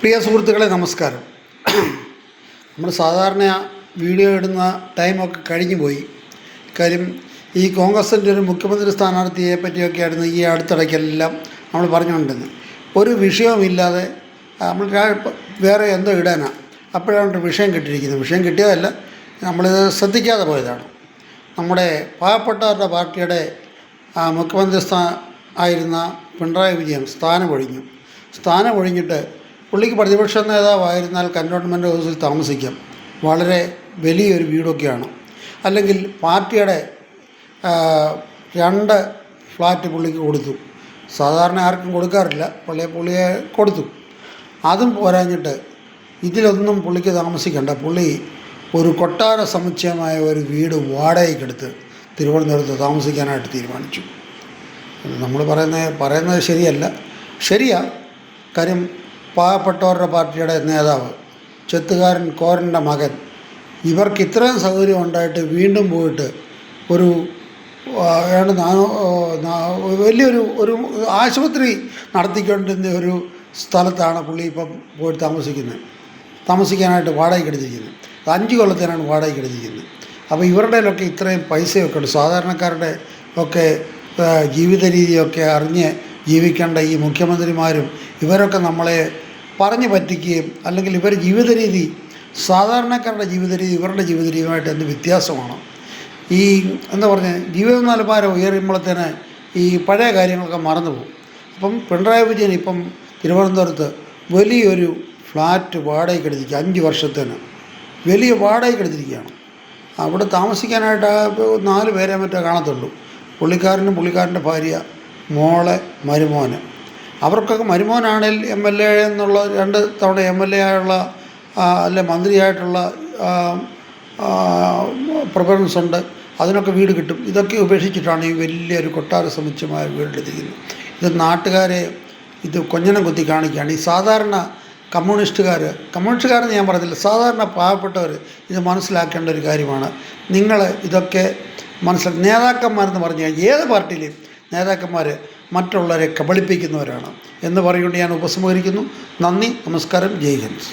പ്രിയ സുഹൃത്തുക്കളെ നമസ്കാരം. നമ്മൾ സാധാരണ വീഡിയോ ഇടുന്ന ടൈമൊക്കെ കഴിഞ്ഞു പോയി. കാര്യം ഈ കോൺഗ്രസിൻ്റെ ഒരു മുഖ്യമന്ത്രി സ്ഥാനാർത്ഥിയെ പറ്റിയൊക്കെയായിരുന്നു ഈ അടുത്തിടയ്ക്കെല്ലാം നമ്മൾ പറഞ്ഞുകൊണ്ടിരുന്നത്. ഒരു വിഷയവുമില്ലാതെ നമ്മൾ വേറെ എന്തോ ഇടാനാണ്. അപ്പോഴാണ് വിഷയം കിട്ടിയിരിക്കുന്നത്. വിഷയം കിട്ടിയതല്ല, നമ്മളിത് ശ്രദ്ധിക്കാതെ പോയതാണ്. നമ്മുടെ പാവപ്പെട്ടവരുടെ പാർട്ടിയുടെ മുഖ്യമന്ത്രി ആയിരുന്ന പിണറായി വിജയൻ സ്ഥാനമൊഴിഞ്ഞിട്ട് പുള്ളിക്ക് പ്രതിപക്ഷ നേതാവായിരുന്നാൽ കൻ്റോൺമെൻ്റ് ഹൗസിൽ താമസിക്കാം. വളരെ വലിയൊരു വീടൊക്കെയാണ്. അല്ലെങ്കിൽ പാർട്ടിയുടെ 2 ഫ്ലാറ്റ് പുള്ളിക്ക് കൊടുത്തു. സാധാരണ ആർക്കും കൊടുക്കാറില്ല, പുള്ളിയെ കൊടുത്തു. അതും പോരാഞ്ഞിട്ട് ഇതിലൊന്നും പുള്ളിക്ക് താമസിക്കേണ്ട. പുള്ളി ഒരു കൊട്ടാര സമുച്ചയമായ ഒരു വീട് വാടകയ്ക്കെടുത്ത് തിരുവനന്തപുരത്ത് താമസിക്കാനായിട്ട് തീരുമാനിച്ചു. നമ്മൾ പറയുന്നത് ശരിയാ. കാര്യം പാവപ്പെട്ടവരുടെ പാർട്ടിയുടെ നേതാവ്, ചെത്തുകാരൻ കോരൻ്റെ മകൻ, ഇവർക്ക് ഇത്രയും സൗകര്യം ഉണ്ടായിട്ട് വീണ്ടും പോയിട്ട് ഒരു വലിയൊരു ആശുപത്രി നടത്തിക്കൊണ്ടിരുന്ന ഒരു സ്ഥലത്താണ് പുള്ളി ഇപ്പം പോയി താമസിക്കാനായിട്ട് വാടകയ്ക്ക് എടുത്തിരിക്കുന്നത്. 5 കൊല്ലത്തിനാണ് വാടകയ്ക്ക് എടുത്തിരിക്കുന്നത്. അപ്പോൾ ഇവരുടെയിലൊക്കെ ഇത്രയും പൈസയൊക്കെ ഉണ്ട്. സാധാരണക്കാരുടെ ഒക്കെ ജീവിത രീതിയൊക്കെ അറിഞ്ഞ് ജീവിക്കേണ്ട ഈ മുഖ്യമന്ത്രിമാരും ഇവരൊക്കെ നമ്മളെ പറഞ്ഞു പറ്റിക്കുകയും, അല്ലെങ്കിൽ സാധാരണക്കാരുടെ ജീവിത രീതി ഇവരുടെ ജീവിത രീതിയുമായിട്ട് എന്ത് വ്യത്യാസമാണ്? ഈ ജീവിത നിലവാരം ഉയരുമ്പോഴത്തേന് ഈ പഴയ കാര്യങ്ങളൊക്കെ മറന്നു പോകും. അപ്പം പിണറായി വിജയൻ ഇപ്പം തിരുവനന്തപുരത്ത് വലിയൊരു ഫ്ലാറ്റ് വാടകയ്ക്ക് എടുത്തിരിക്കുക. 5 വർഷത്തിന് വലിയ വാടകയ്ക്ക് എടുത്തിരിക്കുകയാണ്. അവിടെ താമസിക്കാനായിട്ട് 4 പേരെ മറ്റേ കാണത്തുള്ളൂ. പുള്ളിക്കാരനും പുള്ളിക്കാരൻ്റെ ഭാര്യ, മോളെ, മരുമോന്. അവർക്കൊക്കെ മരുമോനാണെങ്കിൽ MLA എന്നുള്ള 2 തവണ MLA ആയുള്ള അല്ലെ മന്ത്രിയായിട്ടുള്ള പ്രിഫറൻസ് ഉണ്ട്. അതിനൊക്കെ വീട് കിട്ടും. ഇതൊക്കെ ഉപേക്ഷിച്ചിട്ടാണ് ഈ വലിയൊരു കൊട്ടാര സമുച്ചയമായ വീടെടുത്തിരിക്കുന്നത്. ഇത് നാട്ടുകാരെ കൊഞ്ഞനം കുത്തി കാണിക്കുകയാണ്. ഈ സാധാരണ കമ്മ്യൂണിസ്റ്റുകാരെന്ന് ഞാൻ പറഞ്ഞില്ല, സാധാരണ പാവപ്പെട്ടവർ ഇത് മനസ്സിലാക്കേണ്ട ഒരു കാര്യമാണ്. നിങ്ങൾ ഇതൊക്കെ നേതാക്കന്മാരെന്ന് പറഞ്ഞു കഴിഞ്ഞാൽ ഏത് പാർട്ടിയിലെയും നേതാക്കന്മാർ മറ്റുള്ളവരെ കബളിപ്പിക്കുന്നവരാണ് എന്ന് പറഞ്ഞുകൊണ്ട് ഞാൻ ഉപസംഹരിക്കുന്നു. നന്ദി, നമസ്കാരം, ജയ് ഹിന്ദ്.